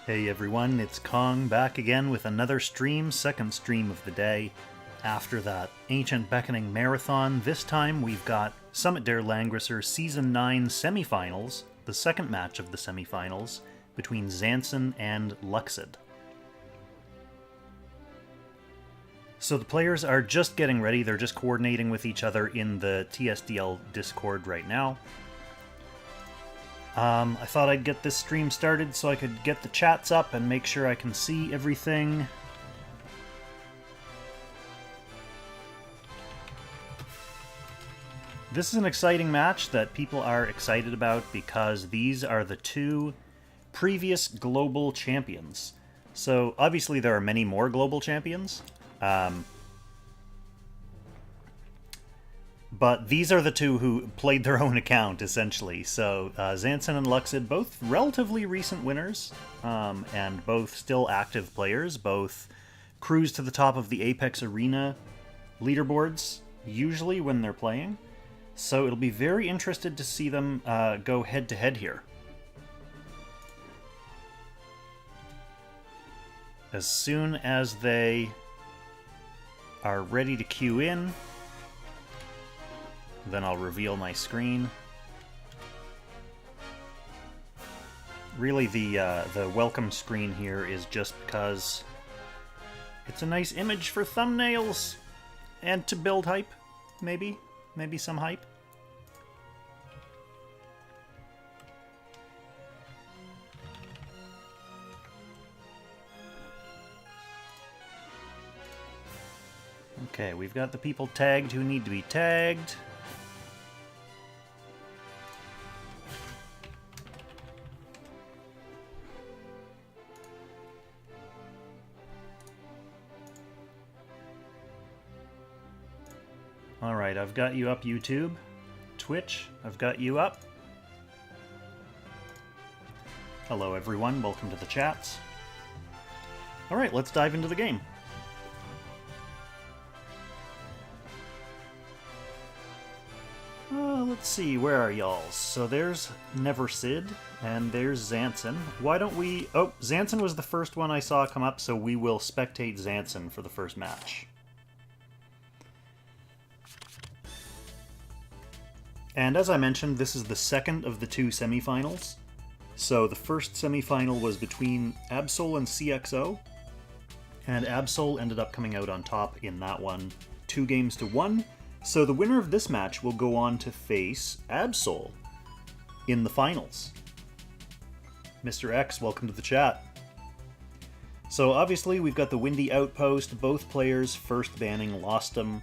Hey everyone, it's Kong back again with another stream, second stream of the day. After that Ancient Beckoning Marathon, this time we've got Summit der Langrisser Season 9 Semifinals, the second match of the semifinals, between Zansin and Lukcid. So the players are just getting ready, they're just coordinating with each other in the TSDL Discord right now. I thought I'd get this stream started so I could get the chats up and make sure I can see everything. This is an exciting match that people are excited about because these are the two previous global champions. So obviously there are many more global champions. But these are the two who played their own account, essentially. So Zansin and Lukcid, both relatively recent winners, and both still active players. Both cruise to the top of the Apex Arena leaderboards, usually when they're playing. So it'll be very interesting to see them go head-to-head here. As soon as they are ready to queue in, then I'll reveal my screen. Really, the welcome screen here is just because it's a nice image for thumbnails and to build hype, maybe some hype. Okay, we've got the people tagged who need to be tagged. Alright, I've got you up, YouTube. Twitch, I've got you up. Hello everyone, welcome to the chats. Alright, let's dive into the game. Let's see, where are y'all? So there's Nevercid, and there's Zansin. Why don't we... Oh, Zansin was the first one I saw come up, so we will spectate Zansin for the first match. And as I mentioned, this is the second of the two semifinals. So the first semifinal was between Absoul and CXO, and Absoul ended up coming out on top in that one, 2-1. So the winner of this match will go on to face Absoul in the finals. Mr. X, welcome to the chat. So obviously we've got the Windy Outpost, both players first banning Lostum.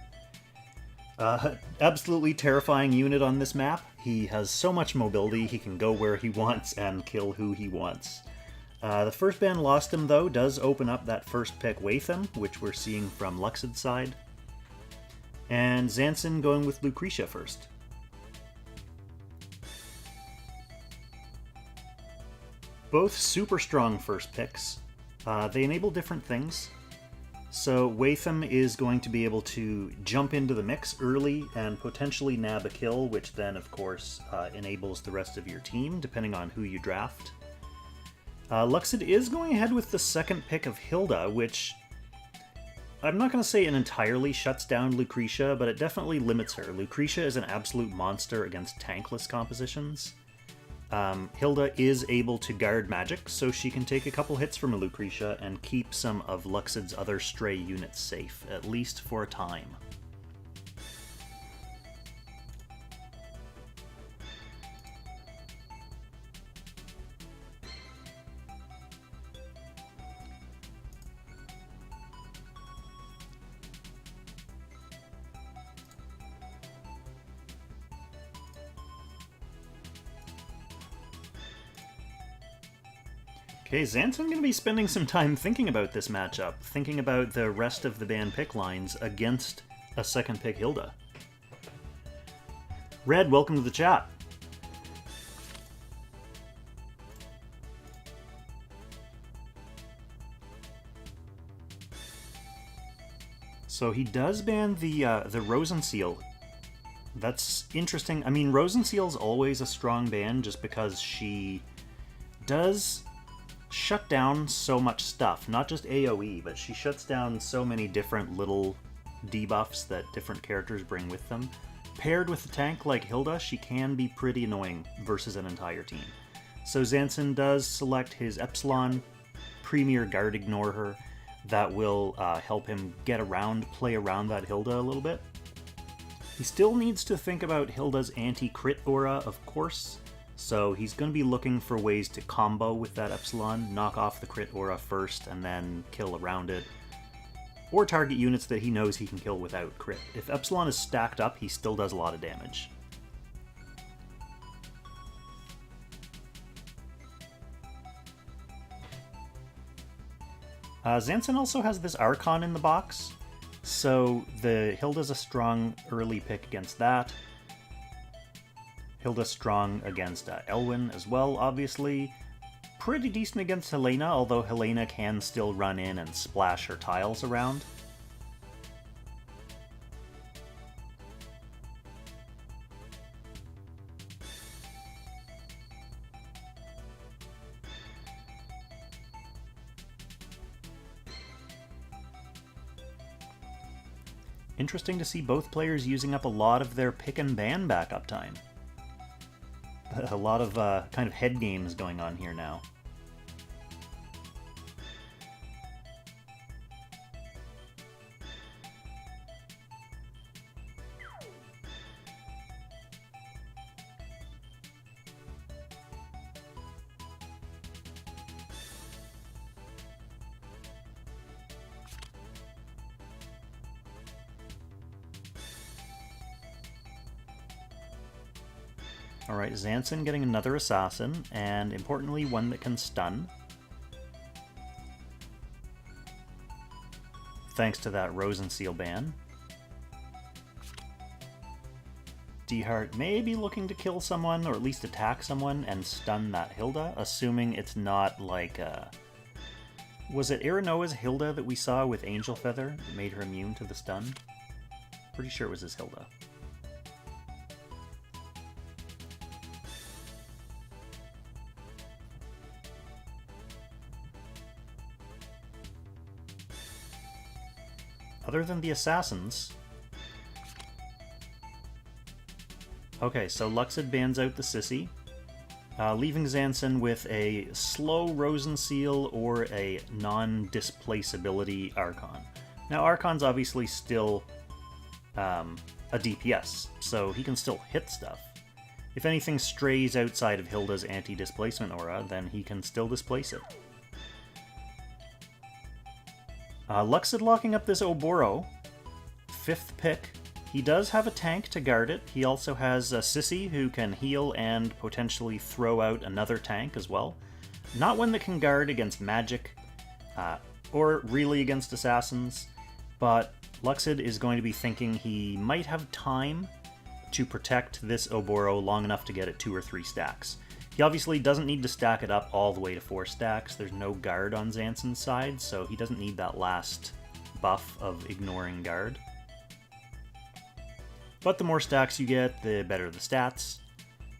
Absolutely terrifying unit on this map. He has so much mobility, he can go where he wants and kill who he wants. The first ban Lostum, though, does open up that first pick Watham, which we're seeing from Lukcid's side. And Zansin going with Lucretia first. Both super strong first picks. They enable different things. So Watham is going to be able to jump into the mix early and potentially nab a kill, which then, of course, enables the rest of your team, depending on who you draft. Lukcid is going ahead with the second pick of Hilda, which I'm not going to say it entirely shuts down Lucretia, but it definitely limits her. Lucretia is an absolute monster against tankless compositions. Hilda is able to guard magic, so she can take a couple hits from a Lucretia and keep some of Lukcid's other stray units safe, at least for a time. Okay, Zansin going to be spending some time thinking about this matchup, thinking about the rest of the ban pick lines against a second pick Hilda. Red, welcome to the chat. So he does ban the Rosenseal. That's interesting. I mean, Rosenseal's always a strong ban just because she does shut down so much stuff. Not just AoE, but she shuts down so many different little debuffs that different characters bring with them. Paired with a tank like Hilda, she can be pretty annoying versus an entire team. So Zansin does select his Epsilon, Premier Guard Ignore Her. That will help him get around, play around that Hilda a little bit. He still needs to think about Hilda's anti-crit aura, of course, so he's going to be looking for ways to combo with that Epsilon, knock off the crit aura first, and then kill around it. Or target units that he knows he can kill without crit. If Epsilon is stacked up, he still does a lot of damage. Zansin also has this Archon in the box, so the Hilda's a strong early pick against that. Hilda's strong against Elwyn as well, obviously. Pretty decent against Helena, although Helena can still run in and splash her tiles around. Interesting to see both players using up a lot of their pick and ban backup time. A lot of kind of head games going on here now. Alright, Zansin getting another assassin, and importantly, one that can stun. Thanks to that Rosenseal ban. D-Heart may be looking to kill someone, or at least attack someone, and stun that Hilda, assuming it's not like was it Aranoa's Hilda that we saw with Angel Feather that made her immune to the stun? Pretty sure it was his Hilda. Other than the assassins... Okay, so Lukcid bans out the Sissy, leaving Zansin with a slow Rosenseal or a non-displaceability Archon. Now, Archon's obviously still a DPS, so he can still hit stuff. If anything strays outside of Hilda's anti-displacement aura, then he can still displace it. Lukcid locking up this Oboro, 5th pick. He does have a tank to guard it. He also has a Sissy who can heal and potentially throw out another tank as well. Not one that can guard against magic, or really against assassins, but Lukcid is going to be thinking he might have time to protect this Oboro long enough to get it 2 or 3 stacks. He obviously doesn't need to stack it up all the way to 4 stacks. There's no guard on Zansin's side, so he doesn't need that last buff of ignoring guard. But the more stacks you get, the better the stats.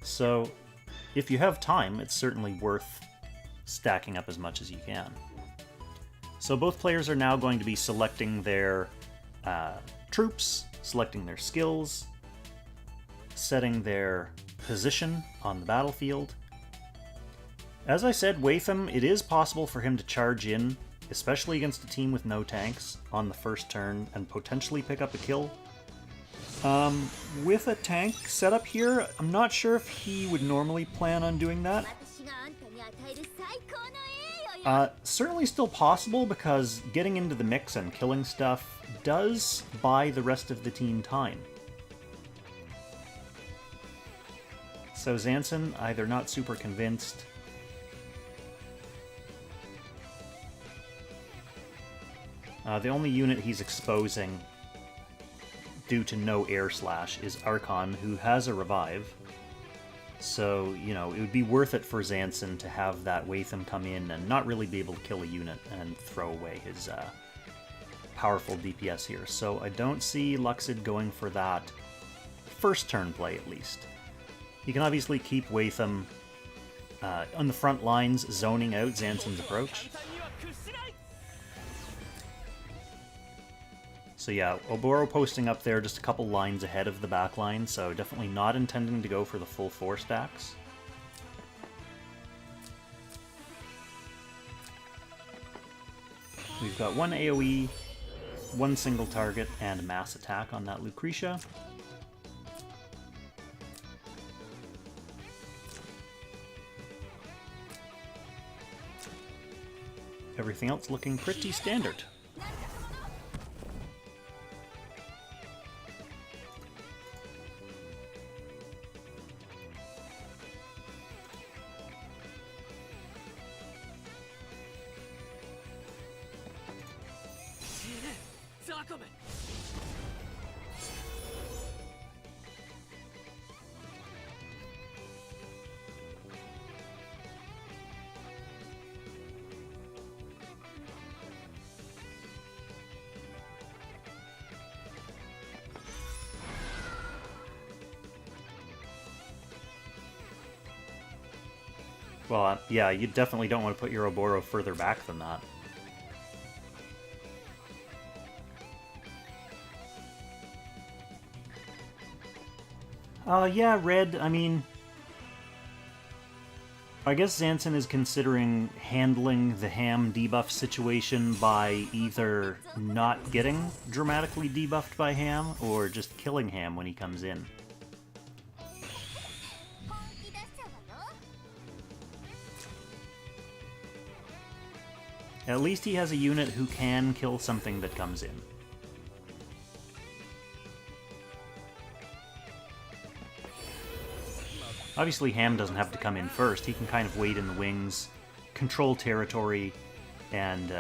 So if you have time, it's certainly worth stacking up as much as you can. So both players are now going to be selecting their troops, selecting their skills, setting their position on the battlefield. As I said, Watham, it is possible for him to charge in, especially against a team with no tanks, on the first turn and potentially pick up a kill. With a tank setup here, I'm not sure if he would normally plan on doing that. Certainly still possible, because getting into the mix and killing stuff does buy the rest of the team time. So Zansin, either not super convinced. The only unit he's exposing due to no air slash is Archon, who has a revive. So, you know, it would be worth it for Zansin to have that Watham come in and not really be able to kill a unit and throw away his powerful DPS here. So I don't see Lukcid going for that first turn play, at least. You can obviously keep Watham on the front lines, zoning out Zansin's approach. So yeah, Oboro posting up there just a couple lines ahead of the back line, so definitely not intending to go for the full 4 stacks. We've got 1 AoE, 1 single target, and mass attack on that Lucretia. Everything else looking pretty standard. Well, yeah, you definitely don't want to put your Oboro further back than that. Yeah, red, I mean... I guess Zansin is considering handling the ham debuff situation by either not getting dramatically debuffed by ham, or just killing ham when he comes in. At least he has a unit who can kill something that comes in. Obviously, Ham doesn't have to come in first. He can kind of wait in the wings, control territory, and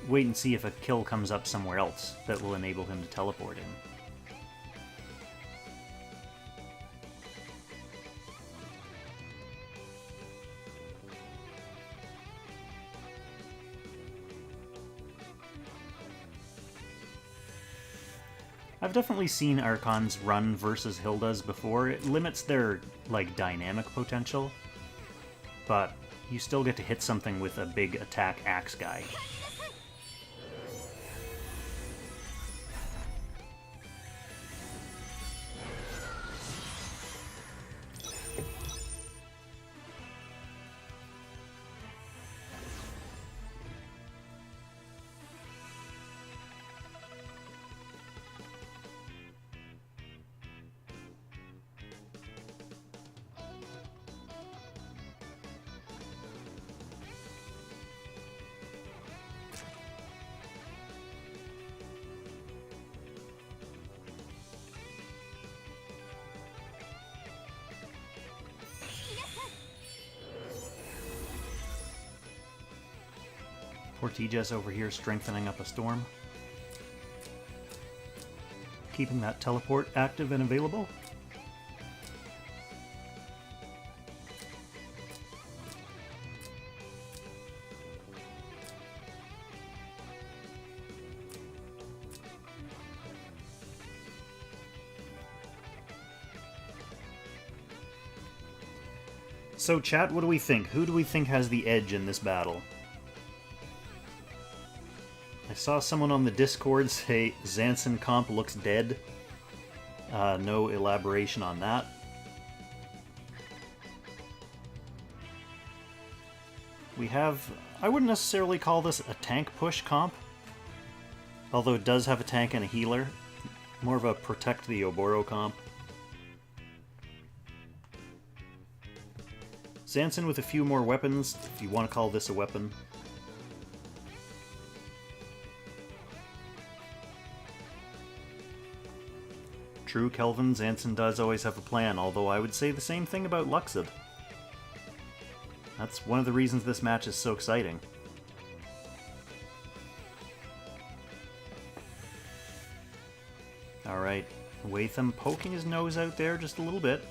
wait and see if a kill comes up somewhere else that will enable him to teleport in. I've definitely seen Archons run versus Hildas before. It limits their, like, dynamic potential, but you still get to hit something with a big attack axe guy. Ortigas over here strengthening up a storm. Keeping that teleport active and available. So chat, what do we think? Who do we think has the edge in this battle? I saw someone on the Discord say Zansin comp looks dead. No elaboration on that. We have... I wouldn't necessarily call this a tank push comp, although it does have a tank and a healer. More of a protect the Oboro comp. Zansin with a few more weapons, if you want to call this a weapon. True, Kelvin, Zansin does always have a plan, although I would say the same thing about Lukcid. That's one of the reasons this match is so exciting. Alright, Watham poking his nose out there just a little bit.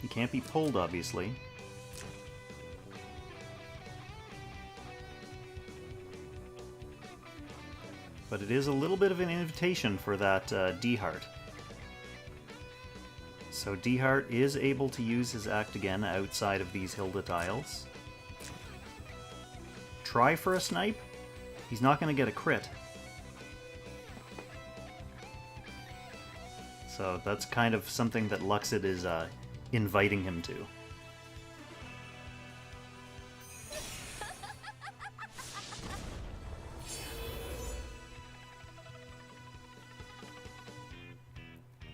He can't be pulled, obviously. But it is a little bit of an invitation for that D-Heart. So D-Heart is able to use his act again outside of these Hilda tiles. Try for a snipe? He's not going to get a crit. So that's kind of something that Lukcid is inviting him to.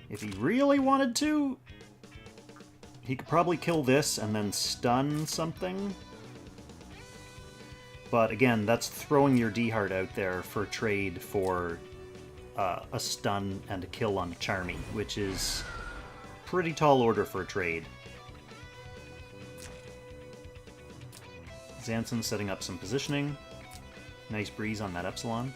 If he really wanted to, he could probably kill this and then stun something. But again, that's throwing your D-Heart out there for trade for a stun and a kill on Charmy, which is pretty tall order for a trade. Zansin setting up some positioning. Nice breeze on that Epsilon.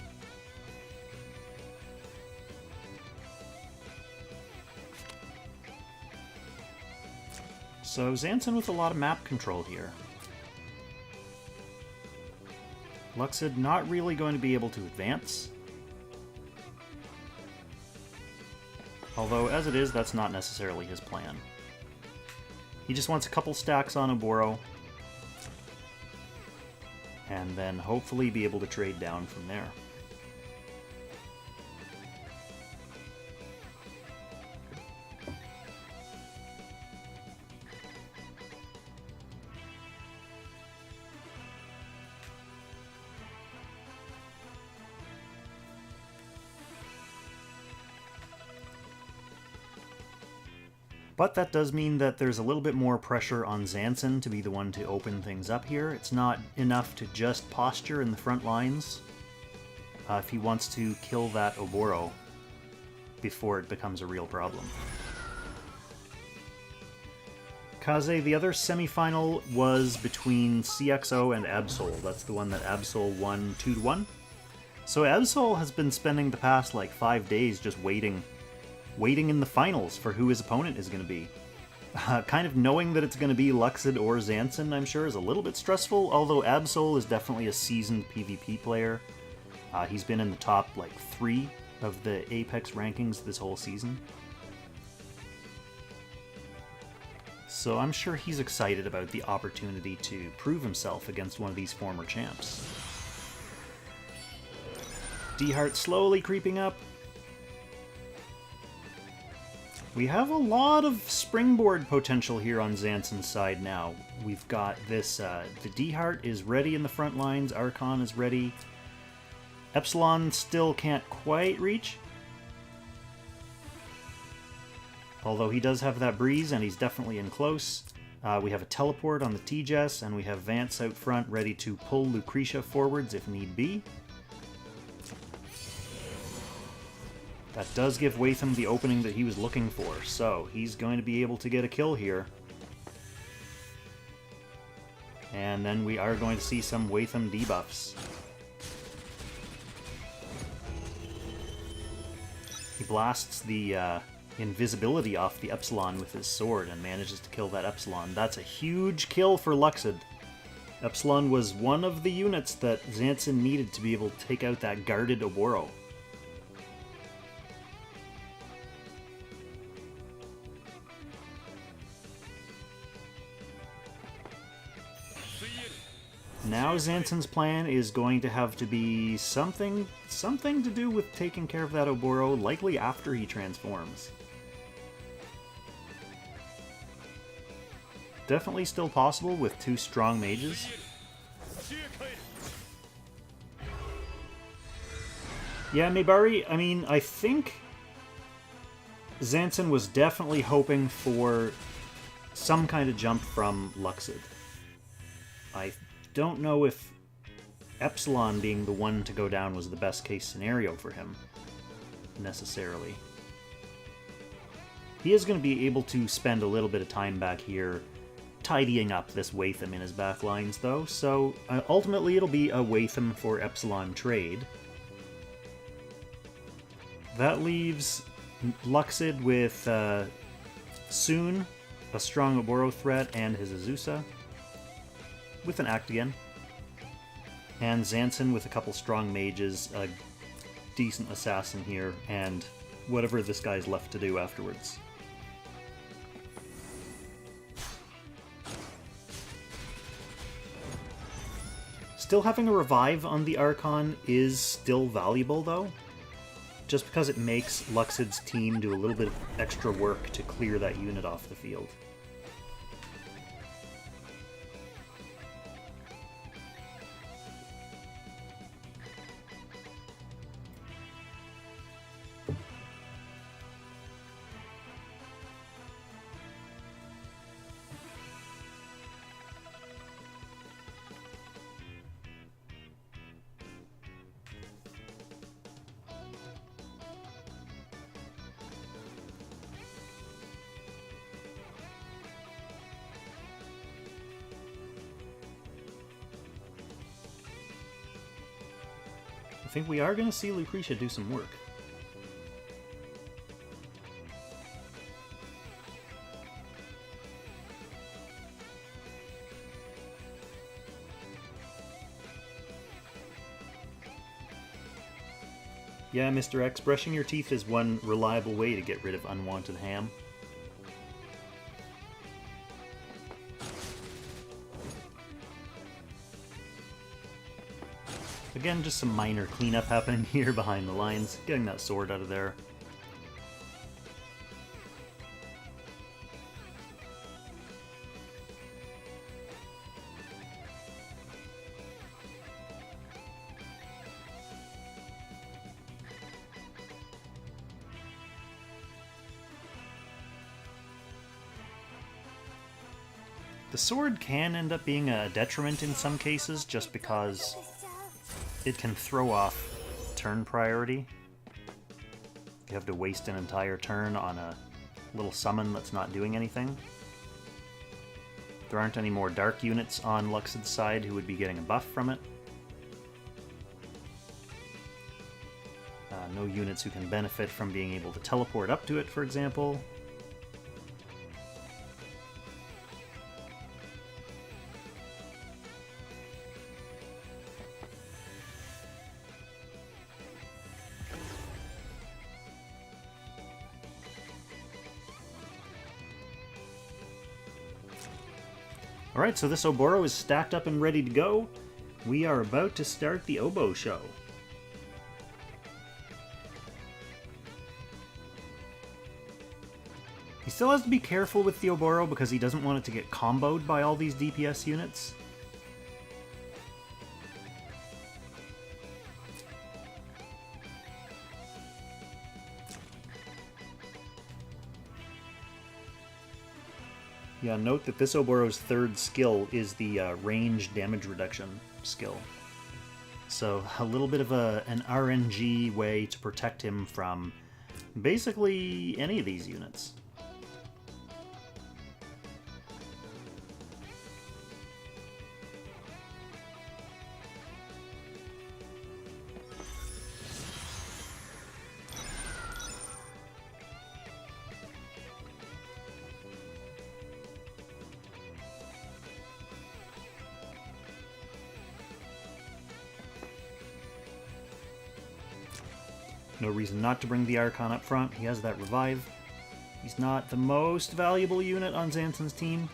So Zansin with a lot of map control here. Lukcid not really going to be able to advance. Although, as it is, that's not necessarily his plan. He just wants a couple stacks on Oboro, and then hopefully be able to trade down from there. But that does mean that there's a little bit more pressure on Zansin to be the one to open things up here. It's not enough to just posture in the front lines if he wants to kill that Oboro before it becomes a real problem. Kaze, the other semi-final was between CXO and Absoul. That's the one that Absoul won 2-1. So Absoul has been spending the past like 5 days just waiting in the finals for who his opponent is going to be. Kind of knowing that it's going to be Lukcid or Zansin, I'm sure, is a little bit stressful, although Absoul is definitely a seasoned PvP player. He's been in the top, like, 3 of the Apex rankings this whole season. So I'm sure he's excited about the opportunity to prove himself against one of these former champs. D-Heart slowly creeping up. We have a lot of springboard potential here on Zansin's side now. We've got this, the D-Heart is ready in the front lines, Archon is ready. Epsilon still can't quite reach. Although he does have that breeze and he's definitely in close. We have a teleport on the T-Jess and we have Vance out front ready to pull Lucretia forwards if need be. That does give Watham the opening that he was looking for, so he's going to be able to get a kill here. And then we are going to see some Watham debuffs. He blasts the invisibility off the Epsilon with his sword and manages to kill that Epsilon. That's a huge kill for Lukcid. Epsilon was one of the units that Zansin needed to be able to take out that guarded Oboro. Now Zansin's plan is going to have to be something to do with taking care of that Oboro, likely after he transforms. Definitely still possible with 2 strong mages. Yeah, Mibari, I mean, I think Zansin was definitely hoping for some kind of jump from Lukcid. I don't know if Epsilon being the one to go down was the best case scenario for him, necessarily. He is going to be able to spend a little bit of time back here tidying up this Watham in his back lines, though, so ultimately it'll be a Watham for Epsilon trade. That leaves Lukcid with Soon, a strong Oboro threat, and his Azusa with an act again. And Zansin with a couple strong mages, a decent assassin here, and whatever this guy's left to do afterwards. Still having a revive on the Archon is still valuable, though, just because it makes Lukcid's team do a little bit of extra work to clear that unit off the field. I think we are going to see Lucretia do some work. Yeah, Mr. X, brushing your teeth is one reliable way to get rid of unwanted ham. Again, just some minor cleanup happening here behind the lines, getting that sword out of there. The sword can end up being a detriment in some cases, just because it can throw off turn priority. You have to waste an entire turn on a little summon that's not doing anything. There aren't any more dark units on Lukcid's side who would be getting a buff from it. No units who can benefit from being able to teleport up to it, for example. Alright, so this Oboro is stacked up and ready to go. We are about to start the Oboe show. He still has to be careful with the Oboro because he doesn't want it to get comboed by all these DPS units. Yeah, note that this Oboro's third skill is the range damage reduction skill. So a little bit of an RNG way to protect him from basically any of these units. No reason not to bring the Archon up front. He has that revive. He's not the most valuable unit on Zansin's team.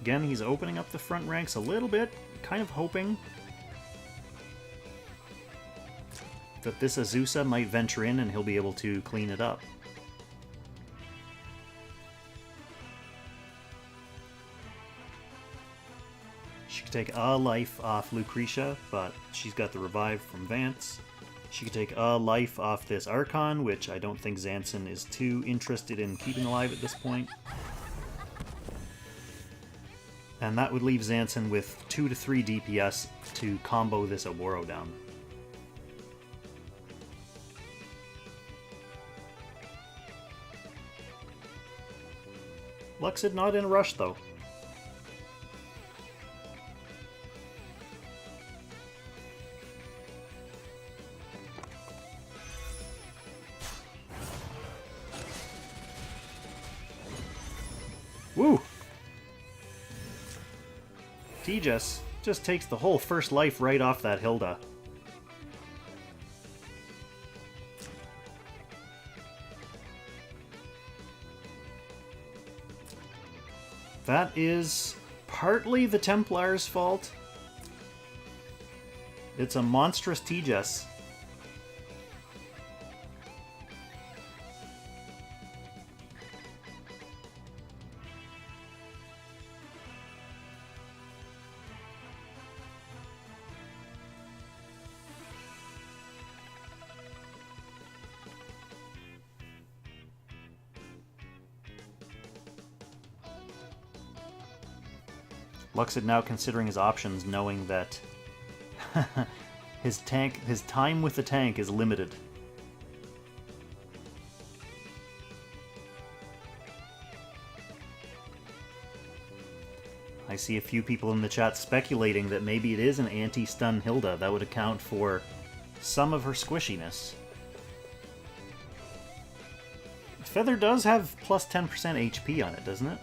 Again, he's opening up the front ranks a little bit, kind of hoping that this Azusa might venture in and he'll be able to clean it up. She could take a life off Lucretia, but she's got the revive from Vance. She could take a life off this Archon, which I don't think Zansin is too interested in keeping alive at this point. And that would leave Zansin with 2 to 3 DPS to combo this Oboro down. Lukcid not in a rush, though. Woo! Tejas just takes the whole first life right off that Hilda. That is partly the Templar's fault. It's a monstrous Tejas. Lukcid now considering his options, knowing that his time with the tank is limited. I see a few people in the chat speculating that maybe it is an anti-stun Hilda. That would account for some of her squishiness. Feather does have plus 10% HP on it, doesn't it?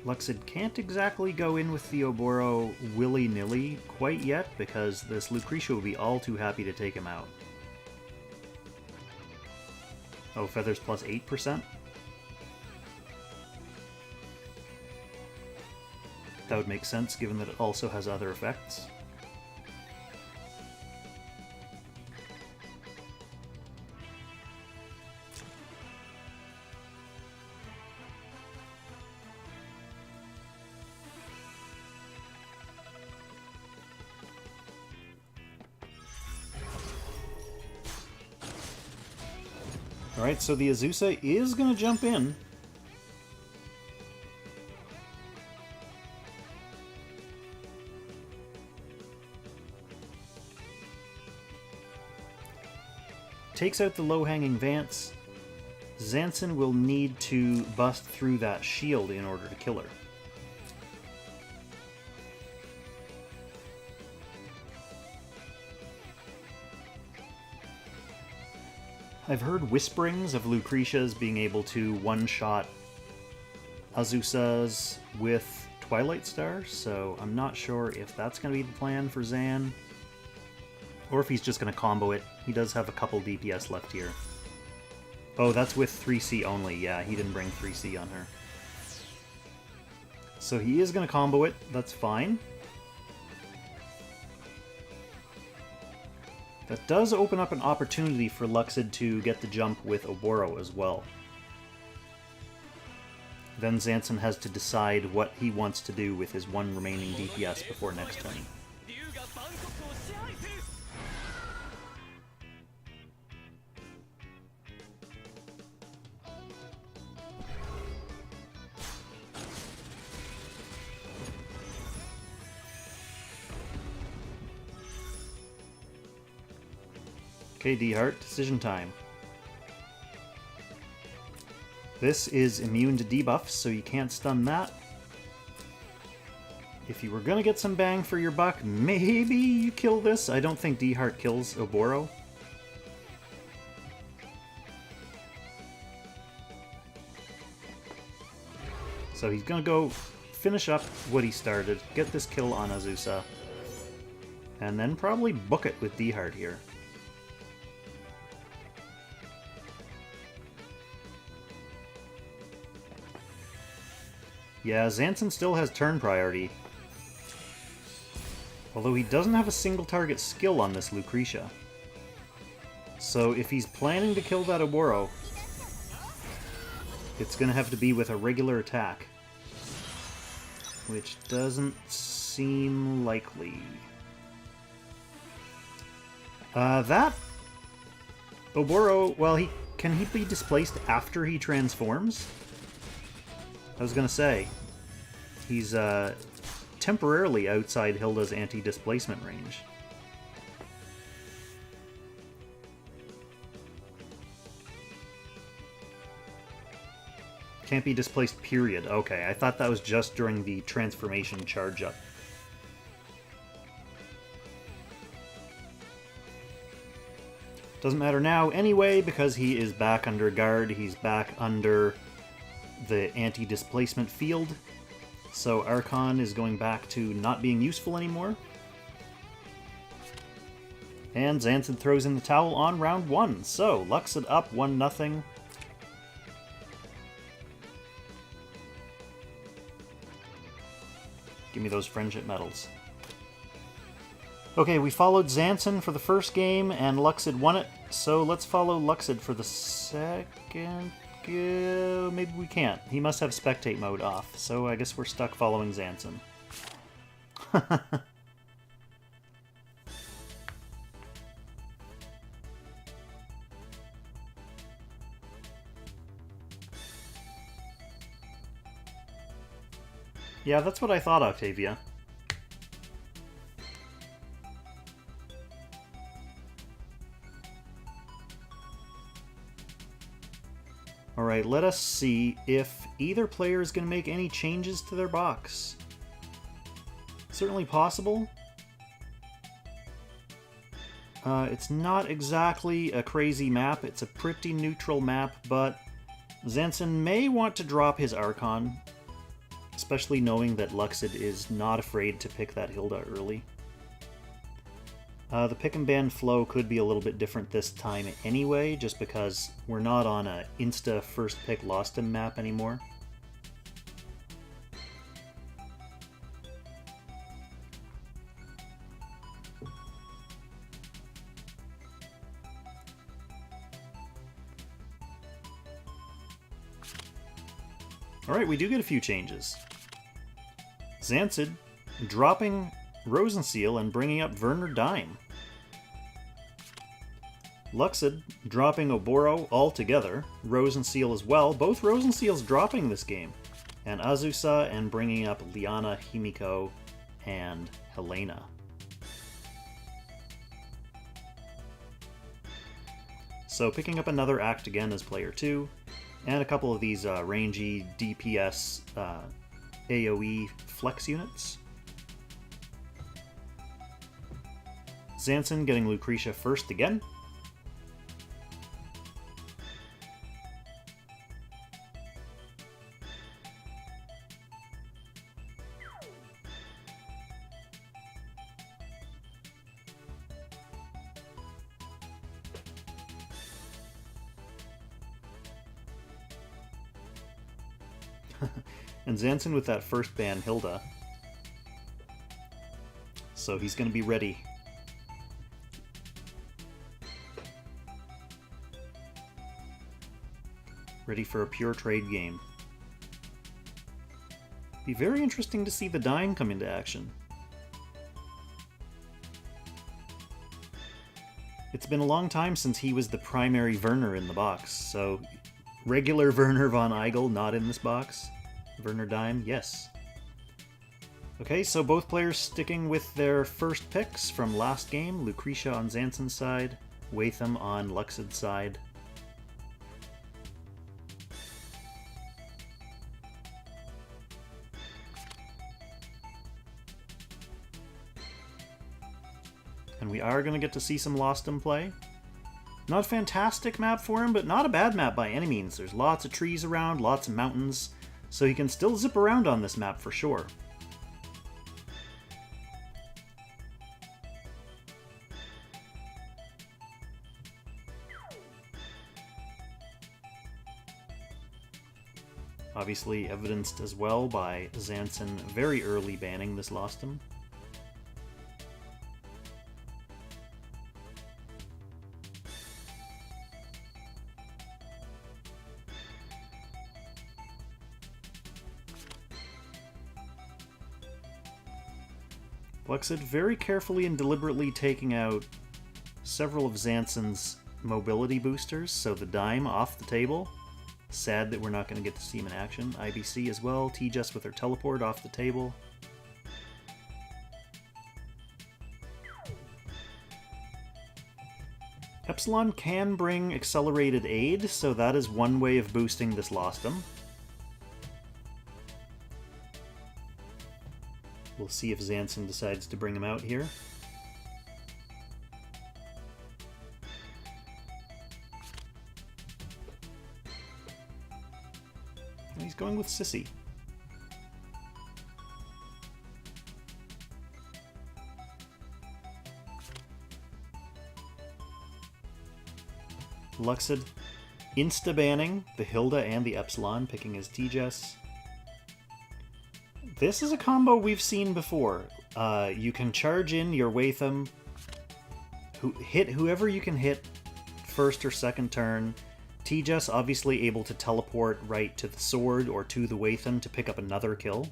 Lukcid can't exactly go in with the Oboro willy-nilly quite yet, because this Lucretia would be all too happy to take him out. Oh, Feather's plus 8%? That would make sense, given that it also has other effects. Alright, so the Azusa is going to jump in. Takes out the low-hanging Vance. Zansin will need to bust through that shield in order to kill her. I've heard whisperings of Lucretia's being able to one-shot Azusas with Twilight Star, so I'm not sure if that's going to be the plan for Zan, or if he's just going to combo it. He does have a couple DPS left here. Oh, that's with 3C only. Yeah, he didn't bring 3C on her. So he is going to combo it. That's fine. That does open up an opportunity for Lukcid to get the jump with Oboro as well. Then Zansin has to decide what he wants to do with his one remaining DPS before next turn. Okay, D-Heart, decision time. This is immune to debuffs, so you can't stun that. If you were gonna get some bang for your buck, maybe you kill this. I don't think D-Heart kills Oboro. So he's gonna go finish up what he started, get this kill on Azusa, and then probably book it with D-Heart here. Yeah, Zansin still has turn priority. Although he doesn't have a single target skill on this Lucretia. So if he's planning to kill that Oboro, it's going to have to be with a regular attack. Which doesn't seem likely. That Oboro, well, can he be displaced after he transforms? I was gonna say, he's temporarily outside Hilda's anti-displacement range. Can't be displaced, period. Okay, I thought that was just during the transformation charge-up. Doesn't matter now anyway, because he is back under guard. He's back under the anti-displacement field. So Archon is going back to not being useful anymore. And Zansin throws in the towel on round 1. So Lukcid up 1-0. Give me those friendship medals. Okay, we followed Zansin for the first game, and Lukcid won it. So let's follow Lukcid for the second. Maybe we can't. He must have spectate mode off, so I guess we're stuck following Zansin. Yeah, that's what I thought, Octavia. Alright, let us see if either player is going to make any changes to their box. Certainly possible. It's not exactly a crazy map. It's a pretty neutral map, but Zansin may want to drop his Archon, especially knowing that Lukcid is not afraid to pick that Hilda early. The pick and ban flow could be a little bit different this time anyway, just because we're not on a insta first pick lost him map anymore. Alright, we do get a few changes. Zansin dropping Rosenseal and bringing up Werner Dime. Lukcid dropping Oboro altogether, Rosenseal as well. Both Rosenseals dropping this game. And Azusa and bringing up Liana, Himiko, and Helena. So picking up another act again as player 2, and a couple of these rangy DPS AoE flex units. Zansin getting Lucretia first again. And Zansin with that first ban Hilda. So he's going to be ready. Ready for a pure trade game. Be very interesting to see the Dime come into action. It's been a long time since he was the primary Werner in the box, so regular Werner von Eigel not in this box. Werner Dime, yes. Okay, so both players sticking with their first picks from last game. Lucretia on Zansin's side, Watham on Lukcid's side. And we are going to get to see some Lostum play. Not a fantastic map for him, but not a bad map by any means. There's lots of trees around, lots of mountains, so he can still zip around on this map for sure. Obviously evidenced as well by Zansin very early banning this Lostum. Lukcid very carefully and deliberately taking out several of Zansin's mobility boosters, so the Dime off the table. Sad that we're not going to get to see him in action. IBC as well, T-Just with her teleport off the table. Epsilon can bring accelerated aid, so that is one way of boosting this Lostum. We'll see if Zansin decides to bring him out here. Going with Sissy. Lukcid insta-banning the Hilda and the Epsilon, picking his T-Jess. This is a combo we've seen before. You can charge in your Waitham, hit whoever you can hit first or second turn. T-Jess obviously able to teleport right to the sword or to the Waitham to pick up another kill.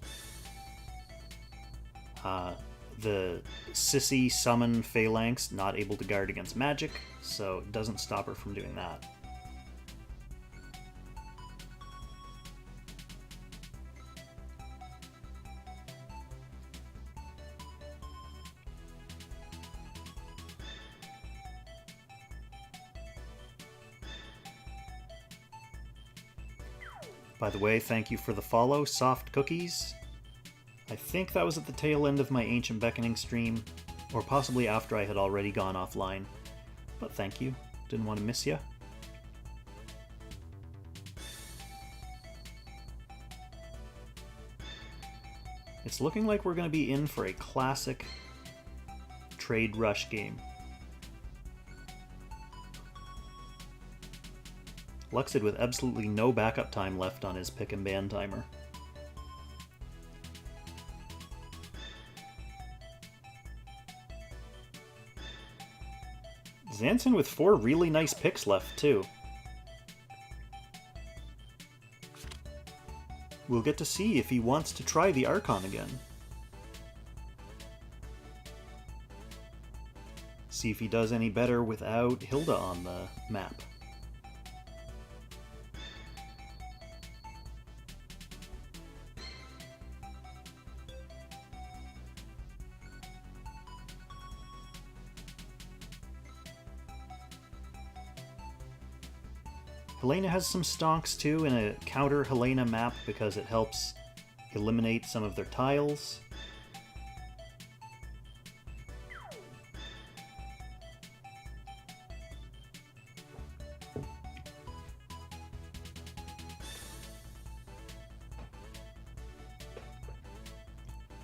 The Sissy summon Phalanx not able to guard against magic, so it doesn't stop her from doing that. By the way, thank you for the follow, Soft Cookies. I think that was at the tail end of my Ancient Beckoning stream, or possibly after I had already gone offline. But thank you. Didn't want to miss you. It's looking like we're going to be in for a classic trade rush game. Lukcid with absolutely no backup time left on his pick and ban timer. Zansin with 4 really nice picks left, too. We'll get to see if he wants to try the Archon again. See if he does any better without Hilda on the map. Helena has some stonks too in a counter Helena map because it helps eliminate some of their tiles.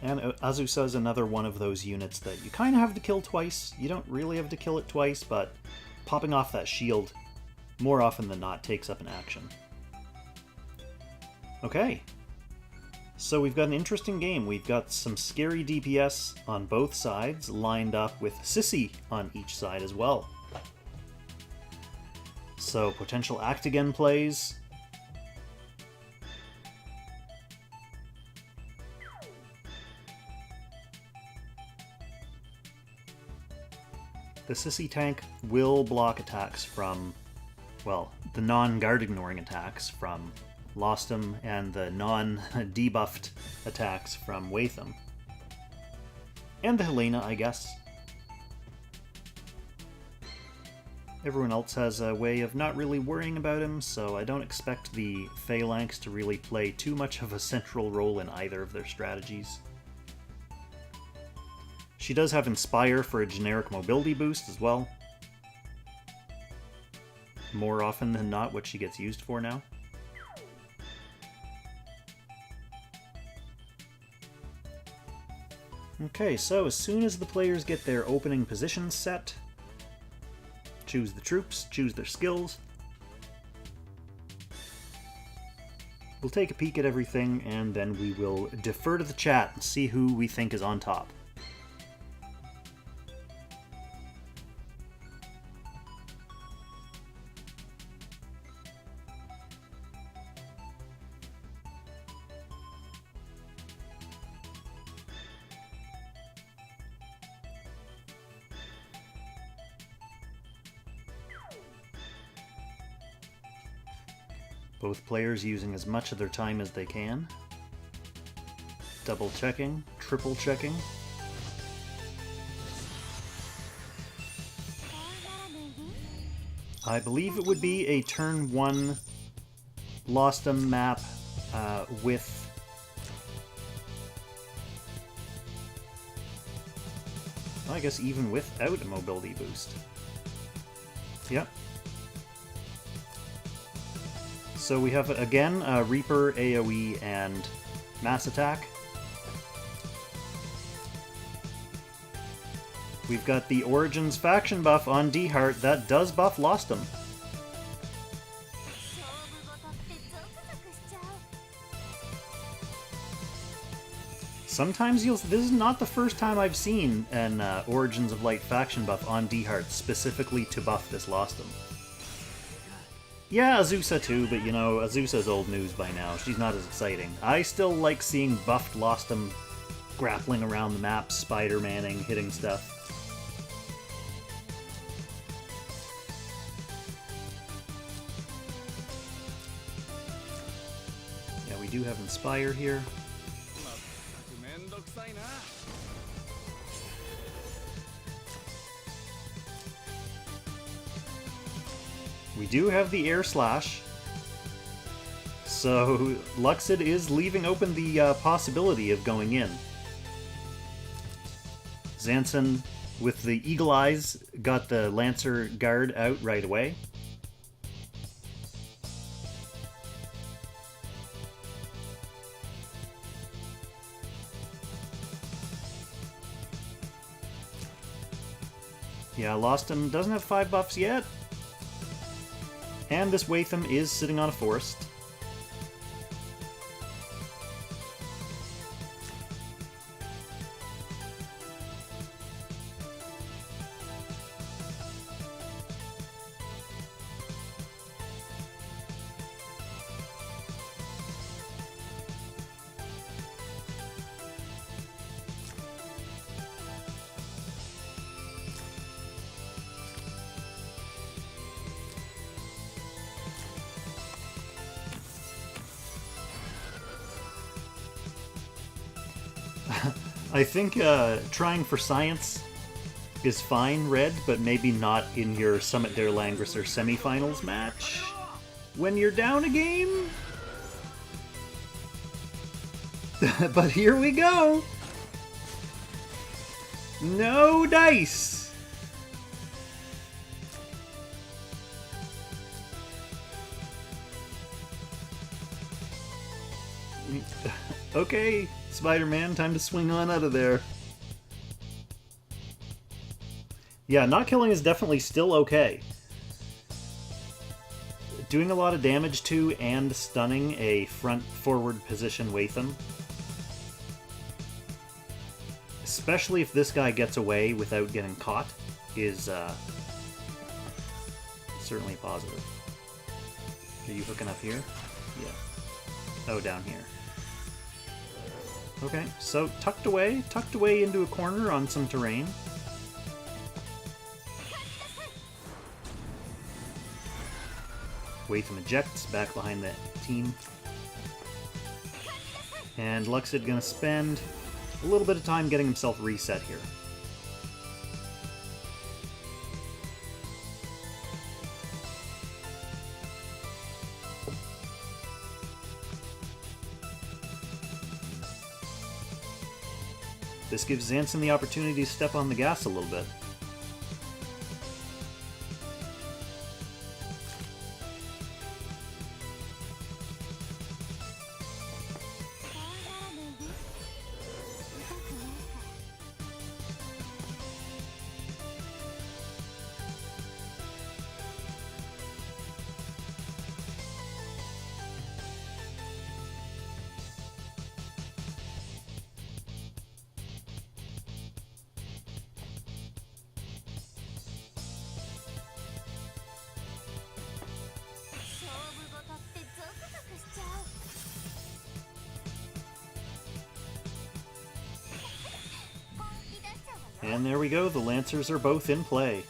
And Azusa is another one of those units that you kind of have to kill twice. You don't really have to kill it twice, but popping off that shield more often than not takes up an action. Okay, so we've got an interesting game. We've got some scary DPS on both sides, lined up with Sissy on each side as well. So potential Act Again plays. The Sissy tank will block attacks from, well, the non-guard ignoring attacks from Lostum and the non-debuffed attacks from Waitham. And the Helena, I guess. Everyone else has a way of not really worrying about him, so I don't expect the Phalanx to really play too much of a central role in either of their strategies. She does have Inspire for a generic mobility boost as well. More often than not what she gets used for now. Okay, so as soon as the players get their opening positions set, choose the troops, choose their skills. We'll take a peek at everything and then we will defer to the chat and see who we think is on top. Both players using as much of their time as they can. Double checking, triple checking. I believe it would be a turn 1 Lostum map with I guess even without a mobility boost. Yep. So we have, again, Reaper, AoE, and Mass Attack. We've got the Origins faction buff on D-Heart that does buff Lostum. Sometimes this is not the first time I've seen an Origins of Light faction buff on D-Heart specifically to buff this Lostum. Yeah, Azusa too, but you know, Azusa's old news by now. She's not as exciting. I still like seeing buffed Lostum grappling around the map, Spider-Manning, hitting stuff. Yeah, we do have Inspire here. We do have the Air Slash, so Lukcid is leaving open the possibility of going in. Zansin, with the Eagle Eyes, got the Lancer Guard out right away. Yeah, Lostum doesn't have 5 buffs yet. And this Waitham is sitting on a forest. I think trying for science is fine, Red, but maybe not in your Summit der Langrisser semifinals match. When you're down a game? But here we go! No dice! Okay, Spider-Man, time to swing on out of there. Yeah, not killing is definitely still okay. Doing a lot of damage to and stunning a front-forward position Waitham, especially if this guy gets away without getting caught, is certainly positive. Are you hooking up here? Yeah. Oh, down here. Okay, so tucked away into a corner on some terrain. Waitham ejects back behind the team. And Lukcid gonna spend a little bit of time getting himself reset here. This gives Zansin the opportunity to step on the gas a little bit. And there we go, the Lancers are both in play.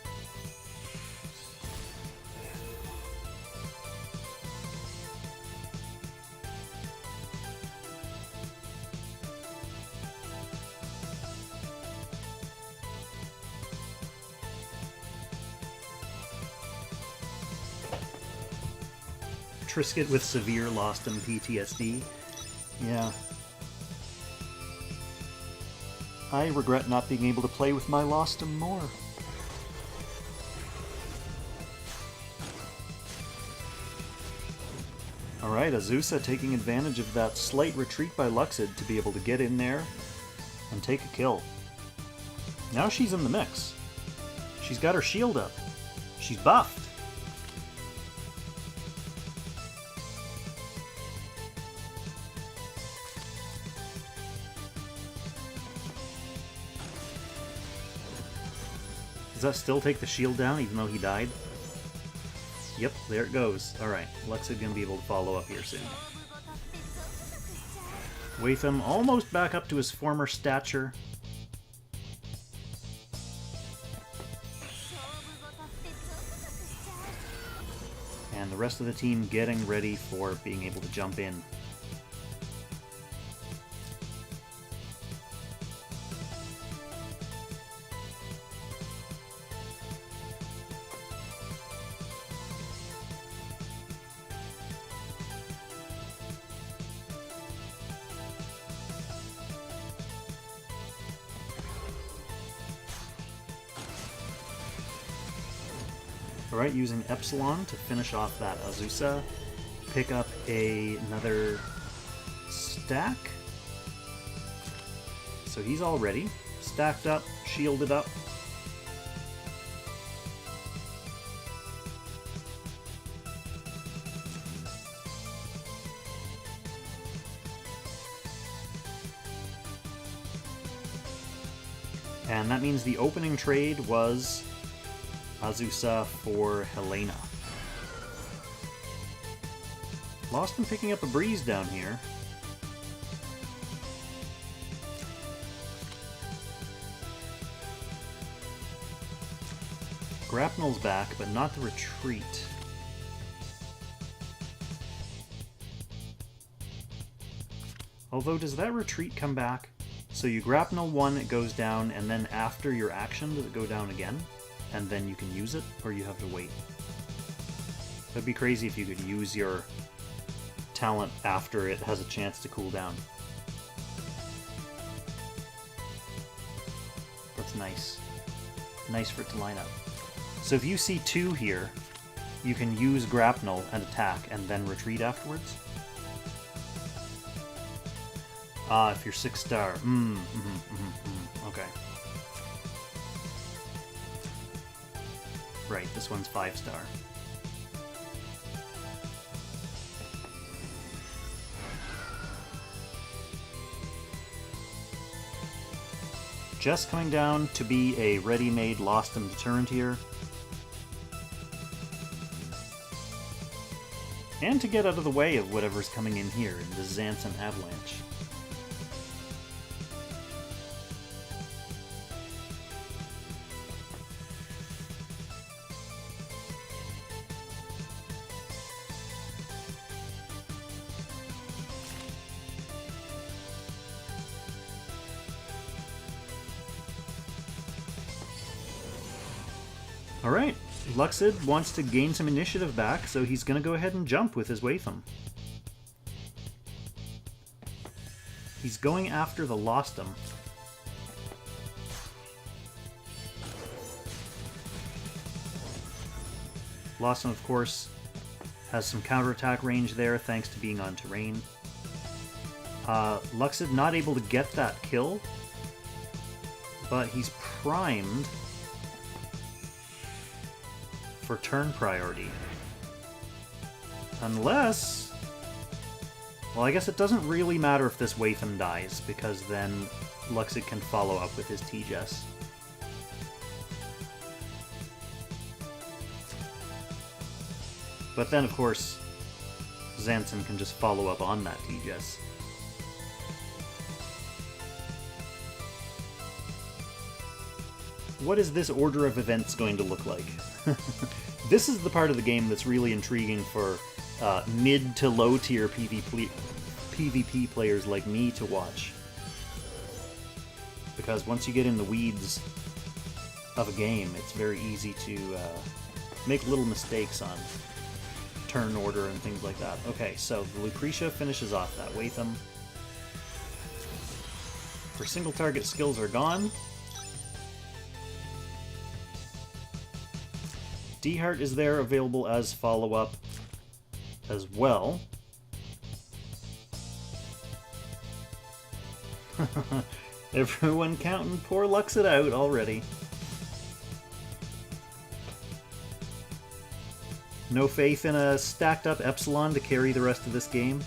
Trisket with severe Lostum PTSD. Yeah. I regret not being able to play with my Lostum more. Alright, Azusa taking advantage of that slight retreat by Lukcid to be able to get in there and take a kill. Now she's in the mix. She's got her shield up. She's buffed. Does that still take the shield down even though he died? Yep, there it goes. Alright, Lukcid gonna be able to follow up here soon. Watham almost back up to his former stature. And the rest of the team getting ready for being able to jump in. Alright, using Epsilon to finish off that Azusa. Pick up another stack. So he's all ready. Stacked up, shielded up. And that means the opening trade was Azusa for Helena. Lost him picking up a breeze down here. Grapnel's back, but not the retreat. Although, does that retreat come back? So you grapnel one, it goes down, and then after your action, does it go down again? And then you can use it, or you have to wait? That'd be crazy if you could use your talent after it has a chance to cool down. That's nice. Nice for it to line up. So if you see 2 here, you can use grapnel and attack, and then retreat afterwards? Ah, if you're 6-star. Okay. Right, this one's 5-star. Just coming down to be a ready-made Lost and Deterrent here. And to get out of the way of whatever's coming in here in the Zansin Avalanche. Alright, Lukcid wants to gain some initiative back, so he's going to go ahead and jump with his Watham. He's going after the Lostum. Lostum, of course, has some counterattack range there thanks to being on terrain. Lukcid not able to get that kill, but he's primed for turn priority. Unless... well, I guess it doesn't really matter if this Watham dies, because then Lukcid can follow up with his T-Jess. But then, of course, Zansin can just follow up on that T-Jess. What is this order of events going to look like? This is the part of the game that's really intriguing for mid to low tier PvP players like me to watch. Because once you get in the weeds of a game, it's very easy to make little mistakes on turn order and things like that. Okay, so the Lucretia finishes off that Watham. Her single target skills are gone. D-Heart is there, available as follow-up as well. Everyone counting poor Lukcid out already. No faith in a stacked up Epsilon to carry the rest of this game?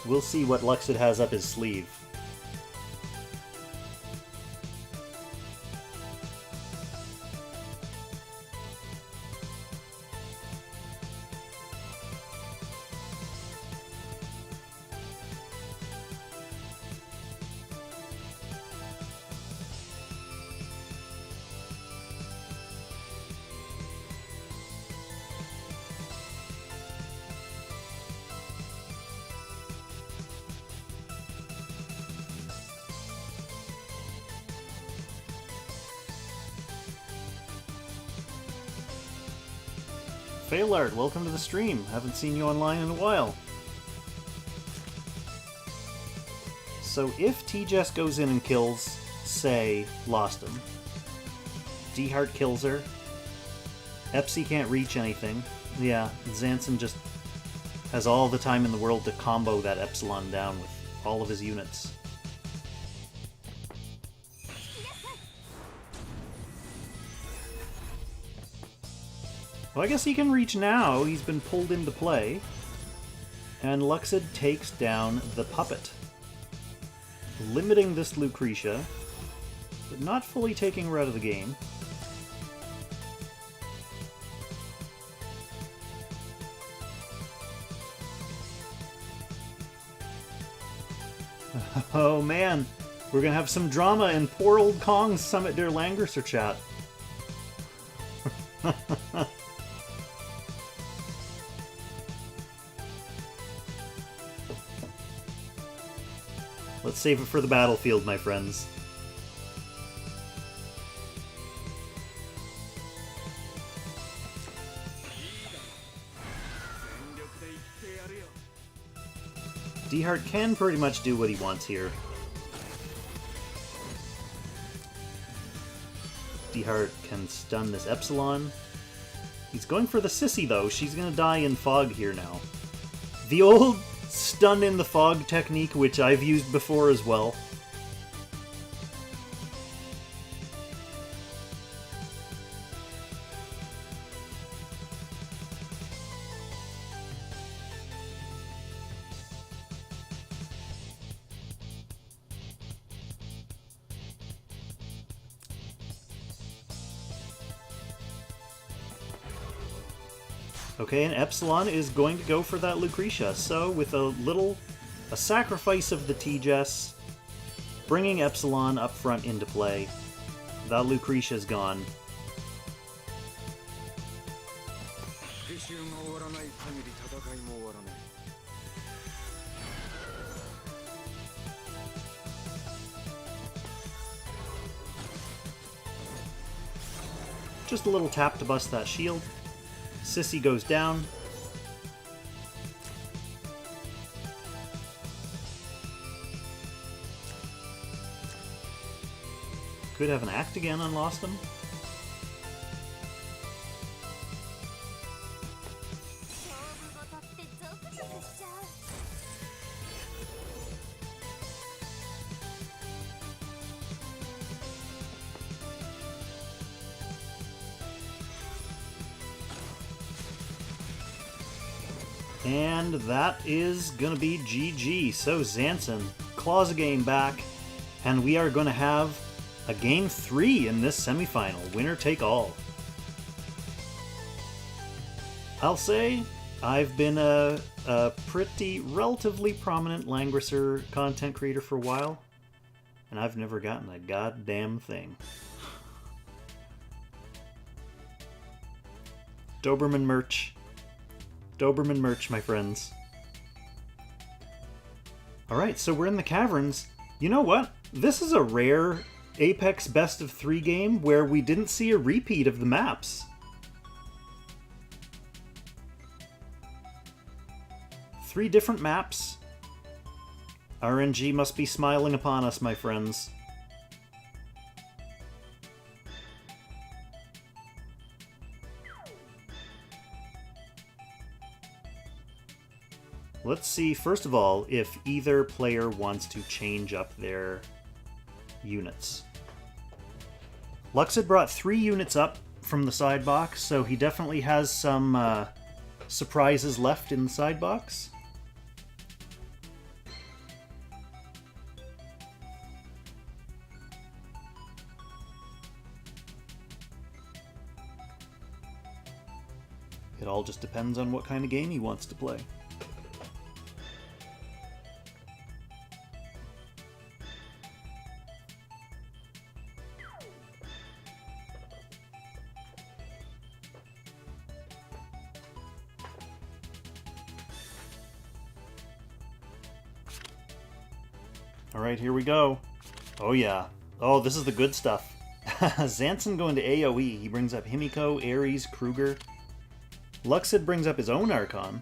We'll see what Lukcid has up his sleeve. Failart, welcome to the stream. Haven't seen you online in a while. So if T-Jess goes in and kills, say, Lost him, D-Heart kills her, Epsi can't reach anything, yeah, Zansin just has all the time in the world to combo that Epsilon down with all of his units. Well, I guess he can reach now. He's been pulled into play. And Lukcid takes down the puppet, limiting this Lucretia, but not fully taking her out of the game. Oh man, we're gonna have some drama in poor old Kong's Summit der Langrisser chat. Let's save it for the battlefield, my friends. D-Heart can pretty much do what he wants here. D-Heart can stun this Epsilon. He's going for the Sissy, though. She's gonna die in fog here now. The old stun in the fog technique, which I've used before as well. Okay, and Epsilon is going to go for that Lucretia, so with a sacrifice of the T-Jess, bringing Epsilon up front into play, that Lucretia's gone. Just a little tap to bust that shield. Sissy goes down. Could have an act again on Lost him. And that is gonna be GG. So Zansin claws a game back, and we are gonna have a game 3 in this semifinal. Winner take all. I'll say I've been a pretty relatively prominent Langrisser content creator for a while, and I've never gotten a goddamn thing. Doberman merch. Doberman merch, my friends. Alright, so we're in the caverns. You know what? This is a rare Apex Best of 3 game where we didn't see a repeat of the maps. Three different maps. RNG must be smiling upon us, my friends. Let's see, first of all, if either player wants to change up their units. Lukcid brought 3 units up from the side box, so he definitely has some surprises left in the side box. It all just depends on what kind of game he wants to play. Alright, here we go. Oh yeah. Oh, this is the good stuff. Zansin going to AoE. He brings up Himiko, Ares, Kruger. Lukcid brings up his own Archon.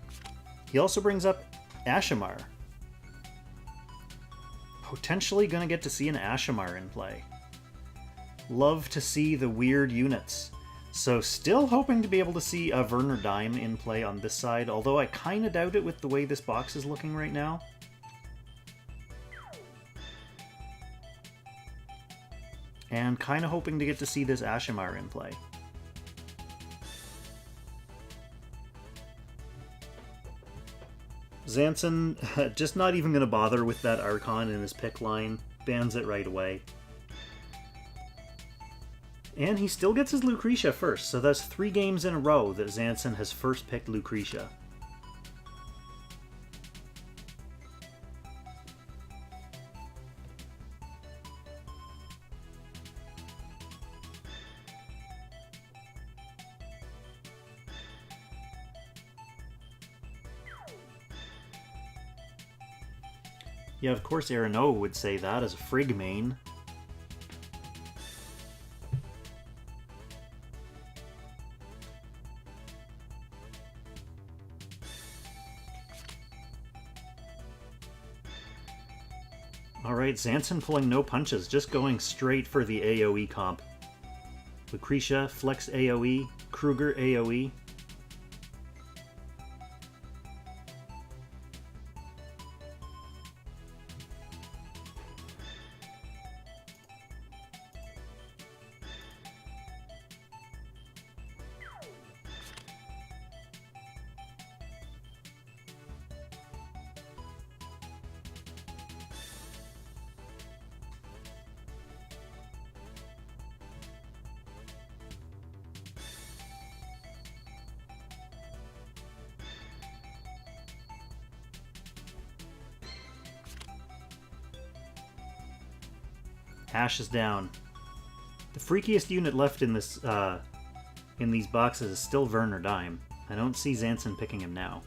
He also brings up Ashamar. Potentially gonna get to see an Ashamar in play. Love to see the weird units. So still hoping to be able to see a Werner Dime in play on this side, although I kinda doubt it with the way this box is looking right now. And kinda hoping to get to see this Ashamar in play. Zansin just not even going to bother with that Archon in his pick line. Bans it right away. And he still gets his Lucretia first, so that's 3 games in a row that Zansin has first picked Lucretia. Yeah, of course Arano would say that as a Frigg main. Alright, Zansin pulling no punches, just going straight for the AoE comp. Lucretia, Flex AoE, Kruger AoE. Ash is down. The freakiest unit left in this in these boxes is still Werner Dime. I don't see Zansin picking him now.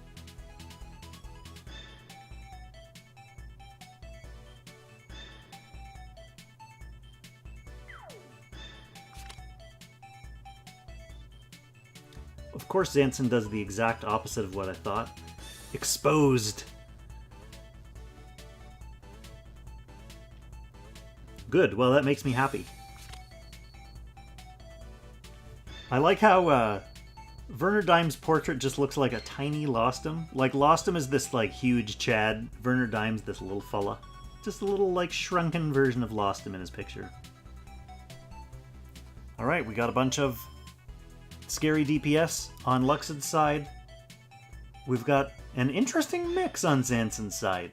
Of course Zansin does the exact opposite of what I thought. Exposed! Good, well that makes me happy. I like how Werner Dime's portrait just looks like a tiny Lostum. Like Lostum is this like huge Chad, Werner Dime's this little fella. Just a little like shrunken version of Lostum in his picture. Alright, we got a bunch of scary DPS on Lukcid's side. We've got an interesting mix on Zansin's side.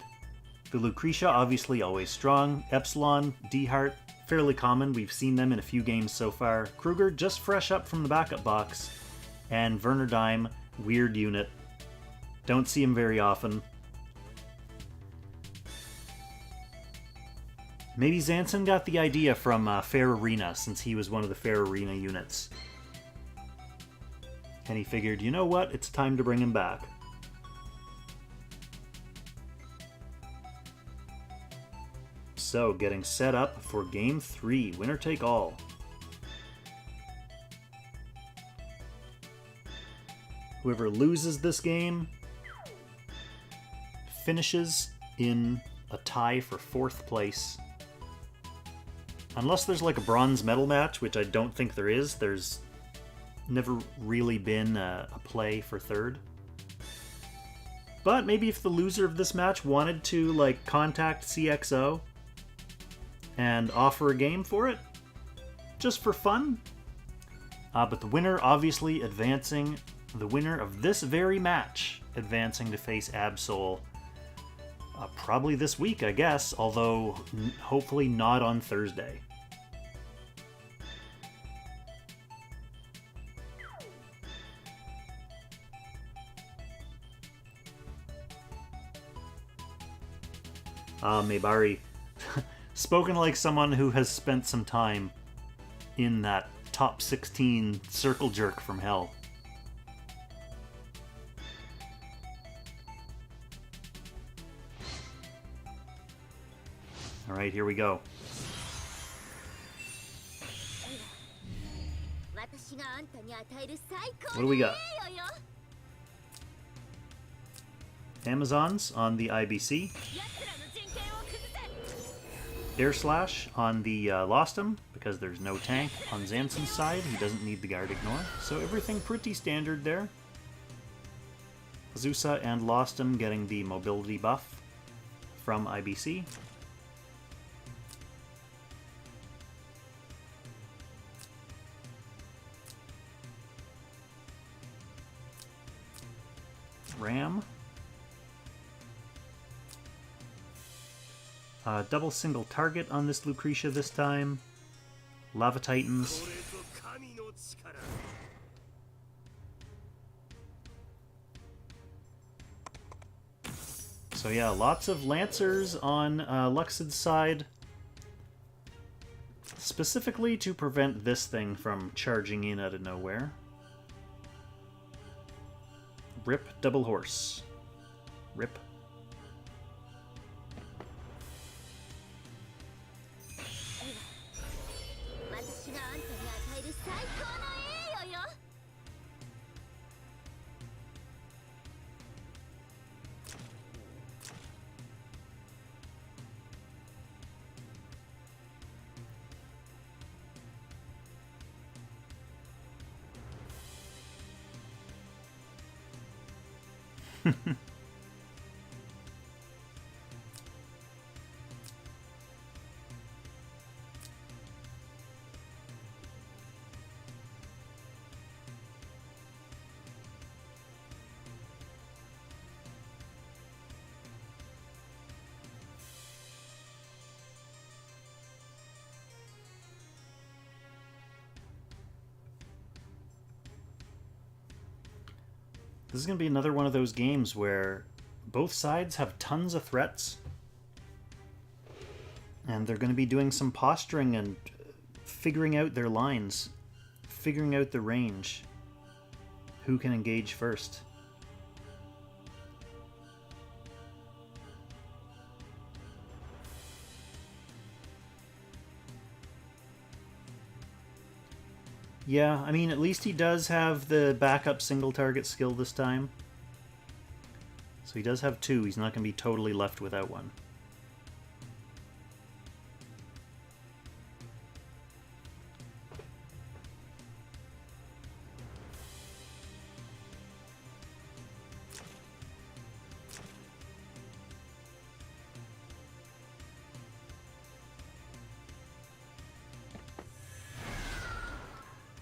The Lucretia, obviously always strong. Epsilon, D-Heart, fairly common. We've seen them in a few games so far. Kruger, just fresh up from the backup box. And Werner Dime, weird unit. Don't see him very often. Maybe Zansin got the idea from Fair Arena, since he was one of the Fair Arena units. And he figured, you know what, it's time to bring him back. So, getting set up for Game 3, winner take all. Whoever loses this game finishes in a tie for 4th place. Unless there's like a bronze medal match, which I don't think there is. There's never really been a play for 3rd. But maybe if the loser of this match wanted to, like, contact CXO and offer a game for it, just for fun. But the winner obviously advancing, the winner of this very match advancing to face Absoul. Probably this week, I guess, although hopefully not on Thursday. Mebari. Spoken like someone who has spent some time in that top 16 circle jerk from hell. Alright, here we go. What do we got? Amazons on the IBC. Air Slash on the Lostum, because there's no tank. On Zansin's side, he doesn't need the guard ignore. So everything pretty standard there. Azusa and Lostum getting the mobility buff from IBC. Ram. Double single target on this Lucretia this time. Lava Titans. So yeah, lots of Lancers on Lukcid's side. Specifically to prevent this thing from charging in out of nowhere. Rip Double Horse. Rip. This is going to be another one of those games where both sides have tons of threats. And they're going to be doing some posturing and figuring out their lines. Figuring out the range. Who can engage first. Yeah, I mean, at least he does have the backup single target skill this time. So he does have two. He's not going to be totally left without one.